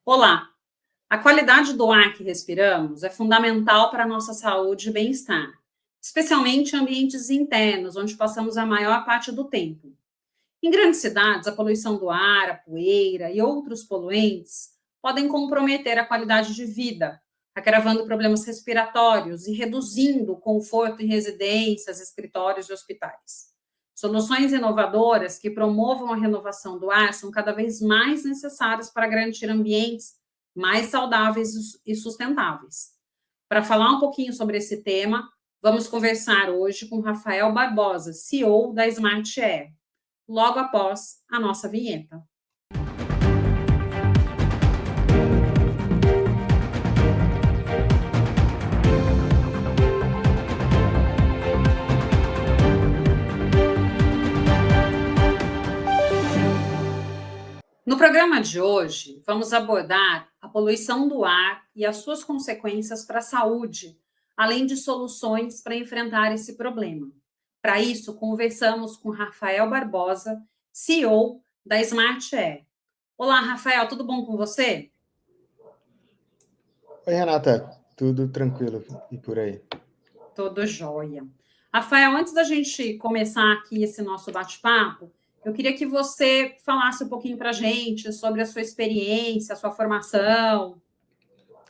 Olá! A qualidade do ar que respiramos é fundamental para a nossa saúde e bem-estar, especialmente em ambientes internos, onde passamos a maior parte do tempo. Em grandes cidades, a poluição do ar, a poeira e outros poluentes podem comprometer a qualidade de vida, agravando problemas respiratórios e reduzindo o conforto em residências, escritórios e hospitais. Soluções inovadoras que promovam a renovação do ar são cada vez mais necessárias para garantir ambientes mais saudáveis e sustentáveis. Para falar um pouquinho sobre esse tema, vamos conversar hoje com Rafael Barbosa, CEO da Smart Air, logo após a nossa vinheta. No programa de hoje, vamos abordar a poluição do ar e as suas consequências para a saúde, além de soluções para enfrentar esse problema. Para isso, conversamos com Rafael Barbosa, CEO da Smart Air. Olá, Rafael, tudo bom com você? Oi, Renata, tudo tranquilo e por aí? Tudo jóia. Rafael, antes da gente começar aqui esse nosso bate-papo, eu queria que você falasse um pouquinho para a gente sobre a sua experiência, a sua formação.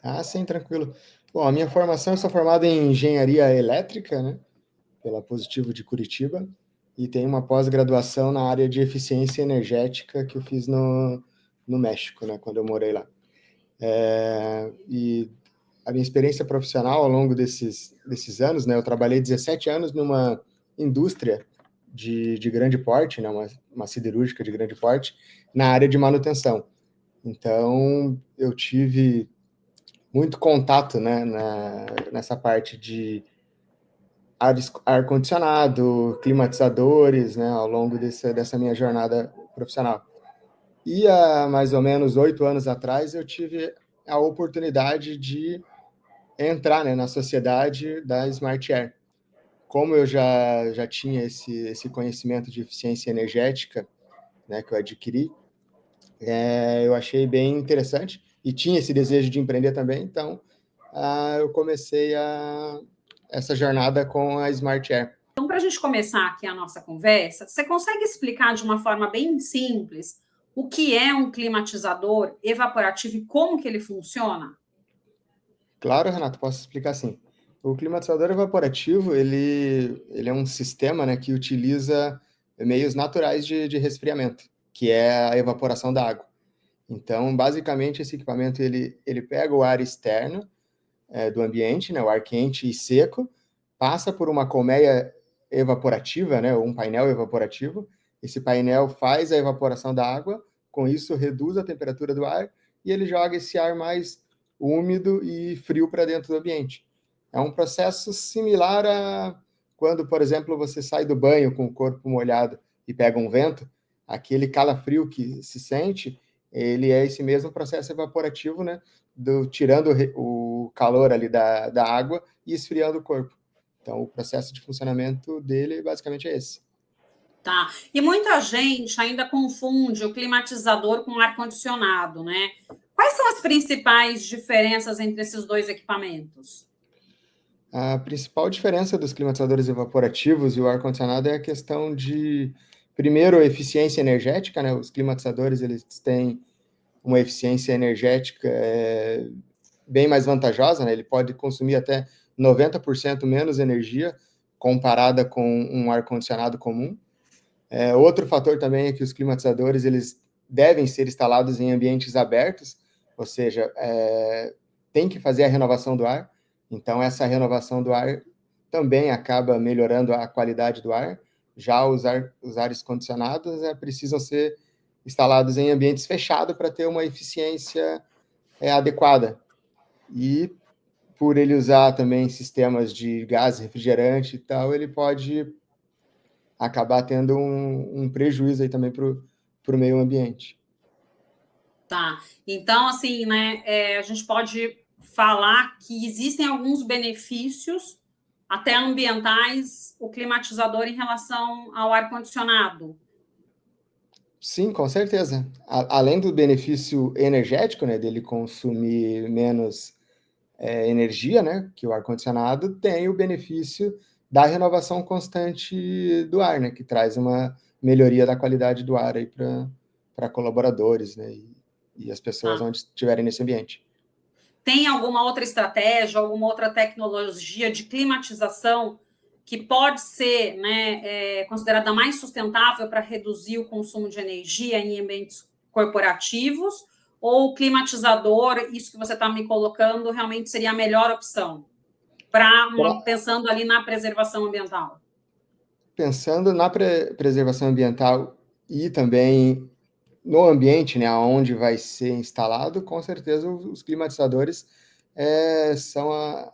Ah, sim, tranquilo. Bom, a minha formação, eu sou formado em engenharia elétrica, né, pela Positivo de Curitiba, e tenho uma pós-graduação na área de eficiência energética que eu fiz no México, né, quando eu morei lá. E a minha experiência profissional ao longo desses anos, né, eu trabalhei 17 anos numa indústria de grande porte, né, uma siderúrgica de grande porte, na área de manutenção. Então, eu tive muito contato, né, nessa parte de ar-condicionado, climatizadores, né, ao longo dessa minha jornada profissional. E há mais ou menos 8 anos atrás, eu tive a oportunidade de entrar, né, na sociedade da Smart Air. Como eu já tinha esse conhecimento de eficiência energética, né, que eu adquiri, eu achei bem interessante e tinha esse desejo de empreender também, então eu comecei essa jornada com a Smart Air. Então, para a gente começar aqui a nossa conversa, você consegue explicar de uma forma bem simples o que é um climatizador evaporativo e como que ele funciona? Claro, Renato, posso explicar assim. O climatizador evaporativo, ele é um sistema, né, que utiliza meios naturais de resfriamento, que é a evaporação da água. Então, basicamente, esse equipamento ele pega o ar externo do ambiente, né, o ar quente e seco, passa por uma colmeia evaporativa, né, ou um painel evaporativo. Esse painel faz a evaporação da água, com isso reduz a temperatura do ar e ele joga esse ar mais úmido e frio para dentro do ambiente. É um processo similar a quando, por exemplo, você sai do banho com o corpo molhado e pega um vento, aquele calafrio que se sente, ele é esse mesmo processo evaporativo, né, tirando o calor ali da água e esfriando o corpo. Então, o processo de funcionamento dele basicamente é esse. Tá. E muita gente ainda confunde o climatizador com o ar-condicionado, né? Quais são as principais diferenças entre esses dois equipamentos? A principal diferença dos climatizadores evaporativos e o ar-condicionado é a questão de, primeiro, eficiência energética, né? Os climatizadores, eles têm uma eficiência energética bem mais vantajosa, né? Ele pode consumir até 90% menos energia comparada com um ar-condicionado comum. Outro fator também é que os climatizadores eles devem ser instalados em ambientes abertos, ou seja, tem que fazer a renovação do ar. Então, essa renovação do ar também acaba melhorando a qualidade do ar. Já os ares condicionados precisam ser instalados em ambientes fechados para ter uma eficiência adequada. E por ele usar também sistemas de gás refrigerante e tal, ele pode acabar tendo um prejuízo aí também para o meio ambiente. Tá. Então, assim, né, a gente pode falar que existem alguns benefícios, até ambientais, o climatizador em relação ao ar-condicionado. Sim, com certeza. Além do benefício energético, né, dele consumir menos energia, né, que o ar-condicionado, tem o benefício da renovação constante do ar, né, que traz uma melhoria da qualidade do ar aí para colaboradores, né, e as pessoas Tá? onde estiverem nesse ambiente. Tem alguma outra estratégia, alguma outra tecnologia de climatização que pode ser, né, considerada mais sustentável para reduzir o consumo de energia em ambientes corporativos? Ou o climatizador, isso que você está me colocando, realmente seria a melhor opção, pensando ali na preservação ambiental? Pensando na preservação ambiental e também no ambiente, né, onde vai ser instalado, com certeza os climatizadores são a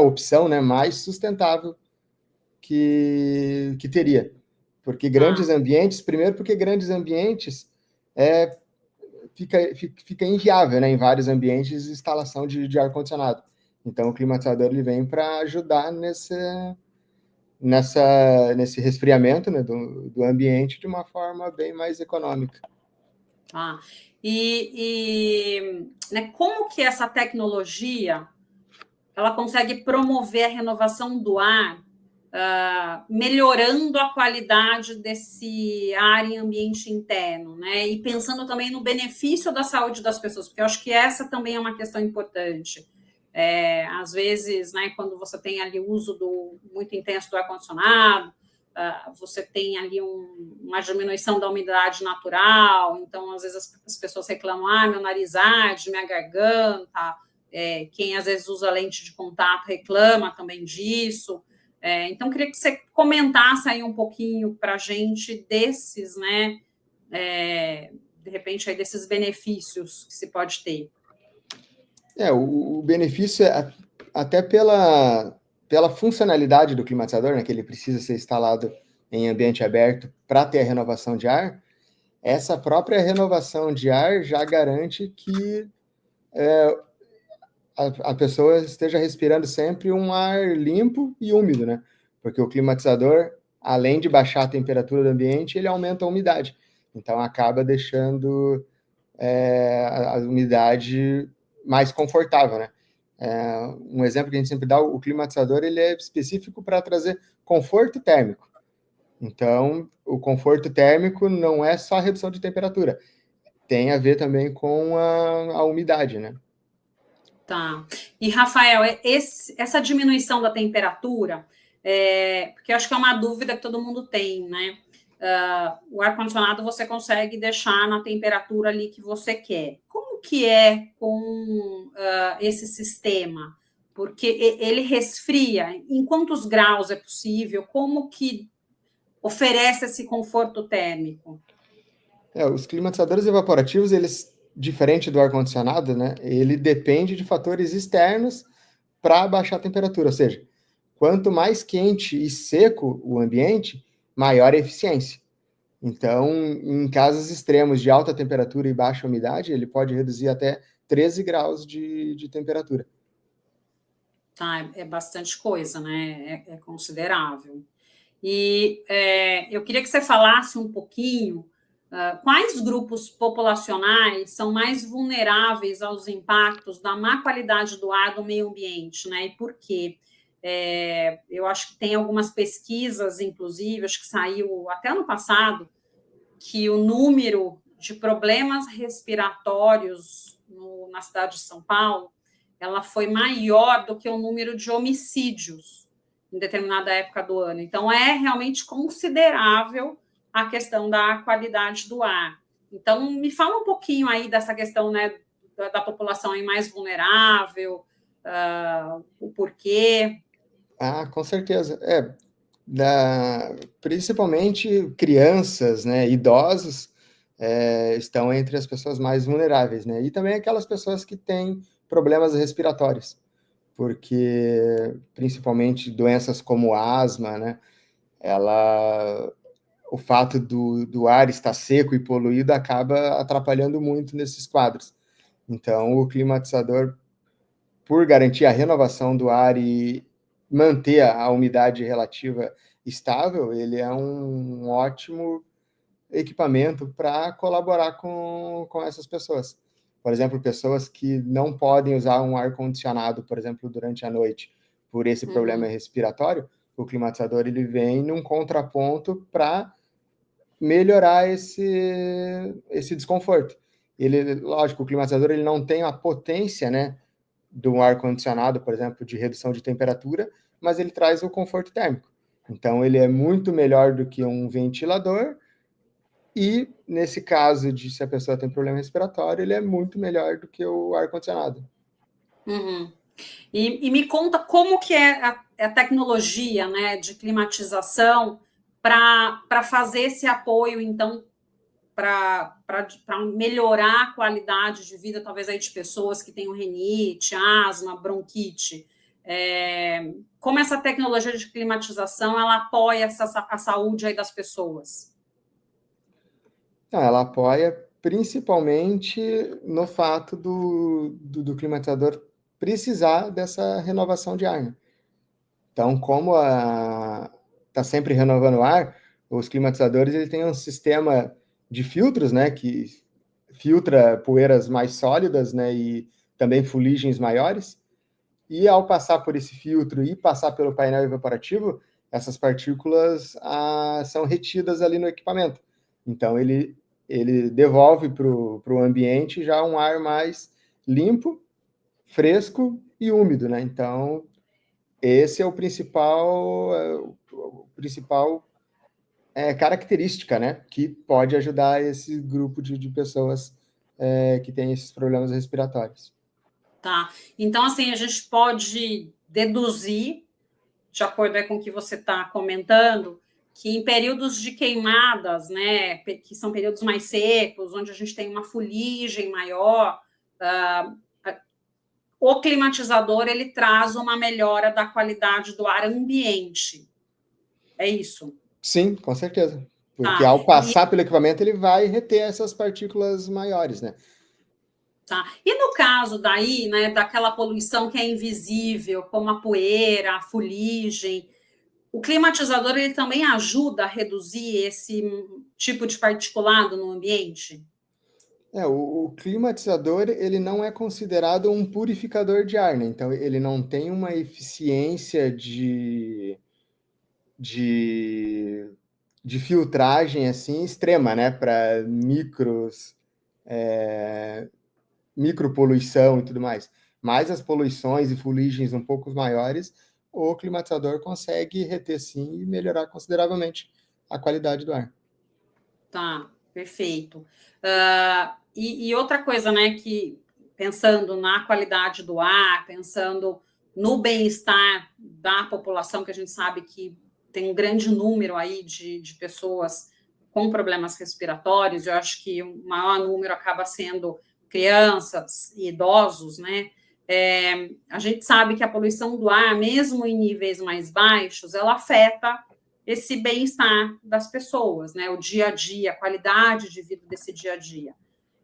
opção, né, mais sustentável que teria. Porque grandes Tá. ambientes, primeiro porque grandes ambientes é, fica inviável, né, em vários ambientes, instalação de ar-condicionado. Então, o climatizador ele vem para ajudar nesse resfriamento, né, do ambiente de uma forma bem mais econômica. Tá. Né, como que essa tecnologia ela consegue promover a renovação do ar, melhorando a qualidade desse ar em ambiente interno, né? E pensando também no benefício da saúde das pessoas, porque eu acho que essa também é uma questão importante. Às vezes, né, quando você tem ali o uso muito intenso do ar-condicionado, você tem ali uma diminuição da umidade natural, então às vezes as pessoas reclamam, meu nariz arde, minha garganta, quem às vezes usa lente de contato reclama também disso. Então, queria que você comentasse aí um pouquinho para a gente desses, né, de repente, aí desses benefícios que se pode ter. O benefício é até pela funcionalidade do climatizador, né, que ele precisa ser instalado em ambiente aberto para ter a renovação de ar. Essa própria renovação de ar já garante que a pessoa esteja respirando sempre um ar limpo e úmido, né? Porque o climatizador, além de baixar a temperatura do ambiente, ele aumenta a umidade. Então, acaba deixando a umidade mais confortável, né? Um exemplo que a gente sempre dá, o climatizador ele é específico para trazer conforto térmico. Então, o conforto térmico não é só a redução de temperatura, tem a ver também com a umidade, né? Tá. E, Rafael, essa diminuição da temperatura, porque eu acho que é uma dúvida que todo mundo tem, né? O ar-condicionado você consegue deixar na temperatura ali que você quer. Como que é com esse sistema? Porque ele resfria, em quantos graus é possível? Como que oferece esse conforto térmico? Os climatizadores evaporativos, eles, diferente do ar-condicionado, né, ele depende de fatores externos para baixar a temperatura, ou seja, quanto mais quente e seco o ambiente, maior a eficiência. Então, em casos extremos de alta temperatura e baixa umidade, ele pode reduzir até 13 graus de temperatura. Tá, é bastante coisa, né? É considerável. E eu queria que você falasse um pouquinho quais grupos populacionais são mais vulneráveis aos impactos da má qualidade do ar do meio ambiente, né? E por quê? Eu acho que tem algumas pesquisas, inclusive, acho que saiu até ano passado, que o número de problemas respiratórios na cidade de São Paulo ela foi maior do que o número de homicídios em determinada época do ano. Então, é realmente considerável a questão da qualidade do ar. Então, me fala um pouquinho aí dessa questão, né, da população aí mais vulnerável, o porquê. Com certeza. Principalmente crianças, né, idosos, estão entre as pessoas mais vulneráveis, né? E também aquelas pessoas que têm problemas respiratórios, porque principalmente doenças como asma, né? O fato do ar estar seco e poluído acaba atrapalhando muito nesses quadros. Então, o climatizador, por garantir a renovação do ar e manter a umidade relativa estável, ele é um ótimo equipamento para colaborar com essas pessoas. Por exemplo, pessoas que não podem usar um ar-condicionado, por exemplo, durante a noite, por esse problema respiratório, o climatizador ele vem num contraponto para melhorar esse desconforto. Ele, lógico, o climatizador ele não tem a potência, né, do ar-condicionado, por exemplo, de redução de temperatura, mas ele traz o conforto térmico. Então, ele é muito melhor do que um ventilador e, nesse caso de se a pessoa tem problema respiratório, ele é muito melhor do que o ar-condicionado. Uhum. E me conta como que é a tecnologia, né, de climatização para fazer esse apoio, então, para melhorar a qualidade de vida, talvez aí de pessoas que tenham rinite, asma, bronquite. Como essa tecnologia de climatização ela apoia a saúde aí das pessoas? Ela apoia principalmente no fato do climatizador precisar dessa renovação de ar, né? Então, como está sempre renovando o ar, os climatizadores ele têm um sistema de filtros, né, que filtra poeiras mais sólidas, né, e também fuligens maiores. E ao passar por esse filtro e passar pelo painel evaporativo, essas partículas são retidas ali no equipamento. Então, ele devolve para o ambiente já um ar mais limpo, fresco e úmido, né? Então, esse é o principal característica, né? Que pode ajudar esse grupo de pessoas que tem esses problemas respiratórios. Tá. Então, assim, a gente pode deduzir, de acordo com o que você está comentando, que em períodos de queimadas, né, que são períodos mais secos, onde a gente tem uma fuligem maior, o climatizador ele traz uma melhora da qualidade do ar ambiente. É isso? Sim, com certeza. Porque Tá. ao passar pelo equipamento, ele vai reter essas partículas maiores, né? Tá. E no caso daí, né, daquela poluição que é invisível, como a poeira, a fuligem, o climatizador ele também ajuda a reduzir esse tipo de particulado no ambiente? O climatizador ele não é considerado um purificador de ar, né? Então ele não tem uma eficiência de, de filtragem assim extrema, né? Para micropoluição e tudo mais. Mas as poluições e fuligens um pouco maiores, o climatizador consegue reter sim e melhorar consideravelmente a qualidade do ar. Tá, perfeito. E outra coisa, né, que pensando na qualidade do ar, pensando no bem-estar da população, que a gente sabe que tem um grande número aí de pessoas com problemas respiratórios, eu acho que o maior número acaba sendo crianças e idosos, né? A gente sabe que a poluição do ar, mesmo em níveis mais baixos, ela afeta esse bem-estar das pessoas, né? O dia a dia, a qualidade de vida desse dia a dia.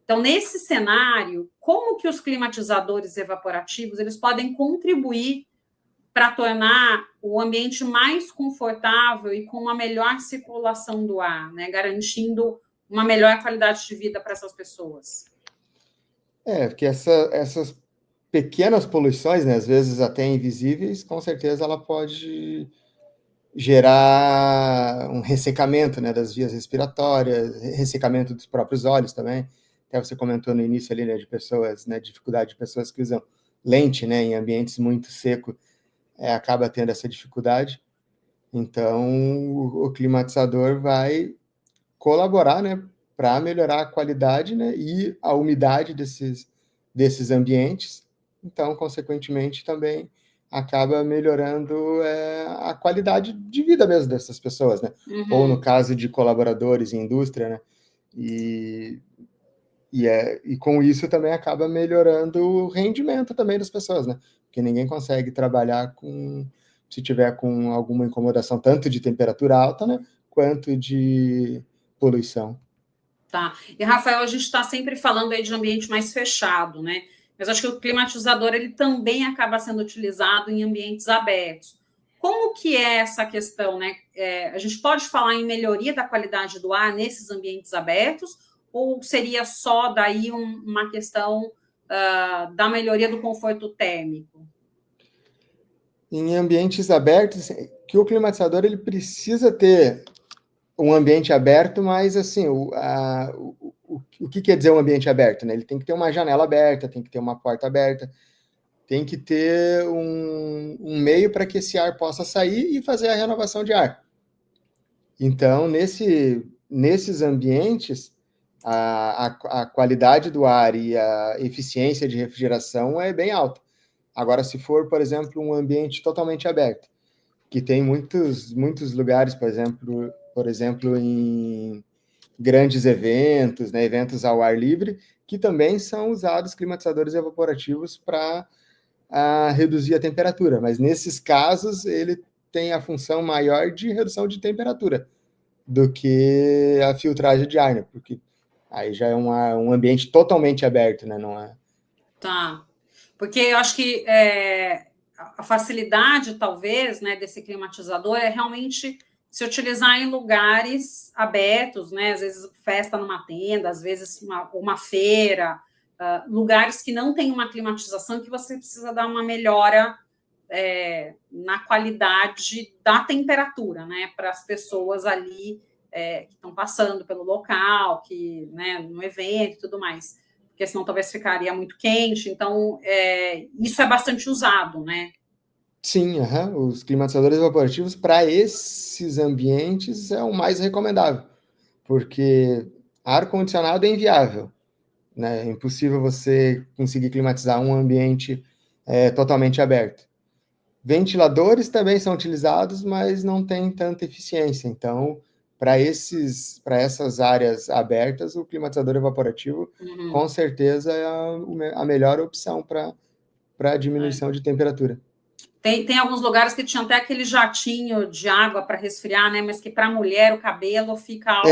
Então, nesse cenário, como que os climatizadores evaporativos eles podem contribuir para tornar o ambiente mais confortável e com uma melhor circulação do ar, né? Garantindo uma melhor qualidade de vida para essas pessoas? Porque essas pequenas poluições, né, às vezes até invisíveis, com certeza ela pode gerar um ressecamento, né, das vias respiratórias, ressecamento dos próprios olhos também. Até você comentou no início ali, né, de pessoas, né, dificuldade de pessoas que usam lente, né, em ambientes muito secos, acaba tendo essa dificuldade. Então, o climatizador vai colaborar, né, para melhorar a qualidade, né, e a umidade desses ambientes. Então, consequentemente, também acaba melhorando a qualidade de vida mesmo dessas pessoas, né? Ou no caso de colaboradores em indústria, né? E com isso também acaba melhorando o rendimento também das pessoas, né? Porque ninguém consegue trabalhar se tiver com alguma incomodação tanto de temperatura alta, né? Quanto de poluição. Tá. E, Rafael, a gente está sempre falando aí de ambiente mais fechado, né? Mas acho que o climatizador ele também acaba sendo utilizado em ambientes abertos, Como que é essa questão, né? A gente pode falar em melhoria da qualidade do ar nesses ambientes abertos, ou seria só daí uma questão da melhoria do conforto térmico? Em ambientes abertos, que o climatizador ele precisa ter um ambiente aberto, mas assim, o que quer dizer um ambiente aberto? Né? Ele tem que ter uma janela aberta, tem que ter uma porta aberta, tem que ter um meio para que esse ar possa sair e fazer a renovação de ar. Então, nesses ambientes, a qualidade do ar e a eficiência de refrigeração é bem alta. Agora, se for, por exemplo, um ambiente totalmente aberto, que tem muitos lugares, por exemplo, em grandes eventos, né, eventos ao ar livre, que também são usados climatizadores evaporativos para reduzir a temperatura, mas nesses casos ele tem a função maior de redução de temperatura do que a filtragem de ar, né? Porque aí já é um ambiente totalmente aberto, né? Não é... Tá. Porque eu acho que a facilidade, talvez, né, desse climatizador é realmente se utilizar em lugares abertos, né? Às vezes festa numa tenda, às vezes uma feira, lugares que não tem uma climatização que você precisa dar uma melhora na qualidade da temperatura, né? Para as pessoas ali que estão passando pelo local, que, né, no evento e tudo mais, porque senão talvez ficaria muito quente. Então, isso é bastante usado, né? Sim, os climatizadores evaporativos para esses ambientes é o mais recomendável, porque ar-condicionado é inviável, né? É impossível você conseguir climatizar um ambiente totalmente aberto. Ventiladores também são utilizados, mas não tem tanta eficiência. Então, para essas áreas abertas, o climatizador evaporativo, com certeza, é a melhor opção para diminuição de temperatura. Tem alguns lugares que tinham até aquele jatinho de água para resfriar, né? Mas que para a mulher o cabelo fica algo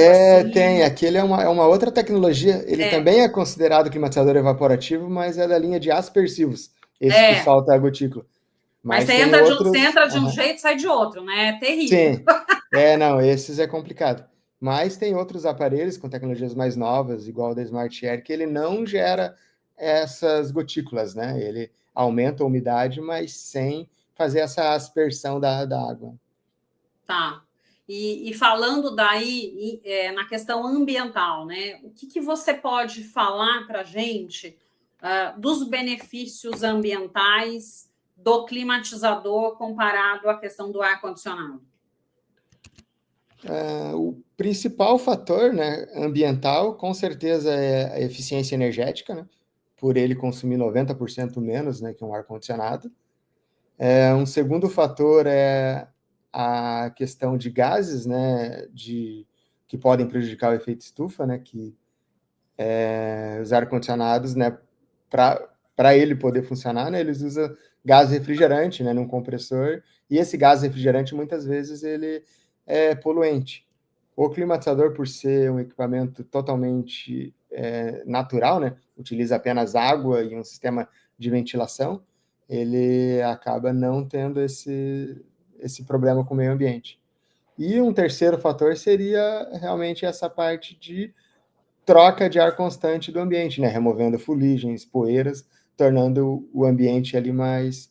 Tem. assim. Aquele é uma outra tecnologia. Ele também é considerado climatizador evaporativo, mas é da linha de aspersivos, esse que solta a gotícula. Mas Mas tem outros. você entra de um jeito e sai de outro, né? É terrível. Sim. Não, esses é complicado. Mas tem outros aparelhos com tecnologias mais novas, igual o da Smart Air, que ele não gera essas gotículas, né? Ele aumenta a umidade, mas sem fazer essa aspersão da água. Tá. E falando daí na questão ambiental, né? O que você pode falar para a gente dos benefícios ambientais do climatizador comparado à questão do ar-condicionado? O principal fator, né, ambiental, com certeza, é a eficiência energética, né? Por ele consumir 90% menos, né, que um ar-condicionado. Um segundo fator é a questão de gases, né, que podem prejudicar o efeito estufa, né, que os ar-condicionados, né, para ele poder funcionar, né, eles usam gás refrigerante, né, num compressor, e esse gás refrigerante, muitas vezes, ele é poluente. O climatizador, por ser um equipamento totalmente natural, né, utiliza apenas água e um sistema de ventilação, ele acaba não tendo esse problema com o meio ambiente. E um terceiro fator seria realmente essa parte de troca de ar constante do ambiente, né? Removendo fuligens, poeiras, tornando o ambiente ali mais,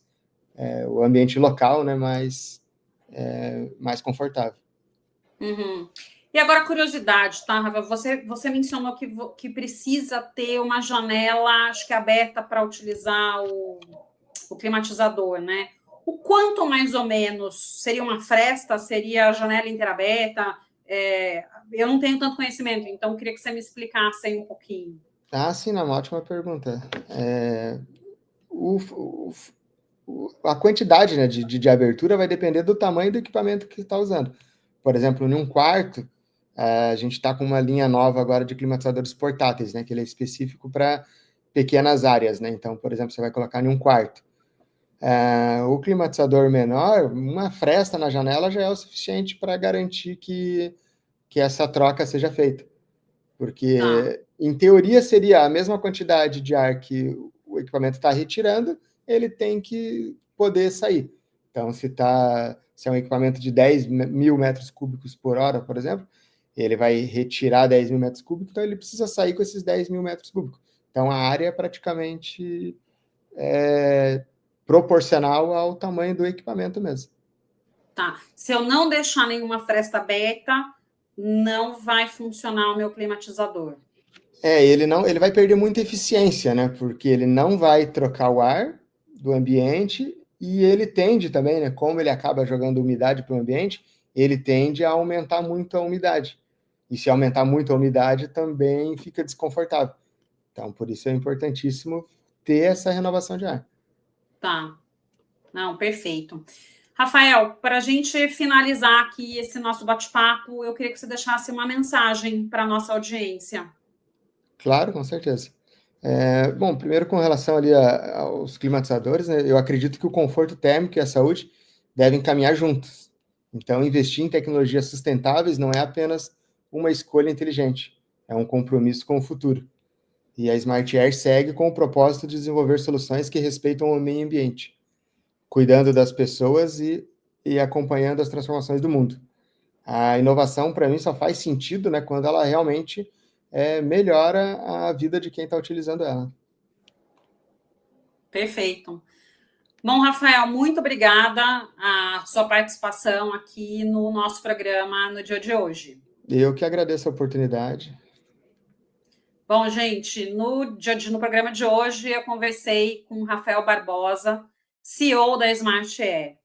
o ambiente local, né? Mais confortável. Uhum. E agora, curiosidade, tá, Rafael? Você mencionou que precisa ter uma janela, acho que aberta para utilizar o climatizador, né? O quanto mais ou menos seria uma fresta? Seria a janela inteira aberta? Eu não tenho tanto conhecimento, então queria que você me explicasse aí um pouquinho. Sim, não, uma ótima pergunta. A quantidade, né, de abertura vai depender do tamanho do equipamento que está usando. Por exemplo, em um quarto, a gente está com uma linha nova agora de climatizadores portáteis, né, que ele é específico para pequenas áreas, né? Então, por exemplo, você vai colocar em um quarto. O climatizador menor, uma fresta na janela já é o suficiente para garantir que essa troca seja feita. Tá. Porque, em teoria, seria a mesma quantidade de ar que o equipamento está retirando, ele tem que poder sair. Então, Se é um equipamento de 10.000 metros cúbicos por hora, por exemplo, ele vai retirar 10.000 metros cúbicos, então ele precisa sair com esses 10.000 metros cúbicos. Então, a área é praticamente proporcional ao tamanho do equipamento mesmo. Tá. Se eu não deixar nenhuma fresta aberta, não vai funcionar o meu climatizador. Ele vai perder muita eficiência, né? Porque ele não vai trocar o ar do ambiente e ele tende também, né? Como ele acaba jogando umidade para o ambiente, ele tende a aumentar muito a umidade. E se aumentar muito a umidade, também fica desconfortável. Então, por isso é importantíssimo ter essa renovação de ar. Tá. Não, perfeito. Rafael, para a gente finalizar aqui esse nosso bate-papo, eu queria que você deixasse uma mensagem para a nossa audiência. Claro, com certeza. Bom, primeiro com relação ali aos climatizadores, né, eu acredito que o conforto térmico e a saúde devem caminhar juntos. Então, investir em tecnologias sustentáveis não é apenas uma escolha inteligente, é um compromisso com o futuro. E a Smart Air segue com o propósito de desenvolver soluções que respeitam o meio ambiente, cuidando das pessoas e acompanhando as transformações do mundo. A inovação, para mim, só faz sentido, né, quando ela realmente melhora a vida de quem está utilizando ela. Perfeito. Bom, Rafael, muito obrigada a sua participação aqui no nosso programa no dia de hoje. Eu que agradeço a oportunidade. Bom, gente, no programa de hoje eu conversei com o Rafael Barbosa, CEO da Smart Air.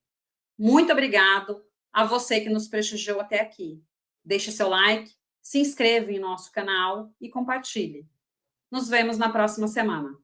Muito obrigado a você que nos prestigiou até aqui. Deixe seu like, se inscreva em nosso canal e compartilhe. Nos vemos na próxima semana.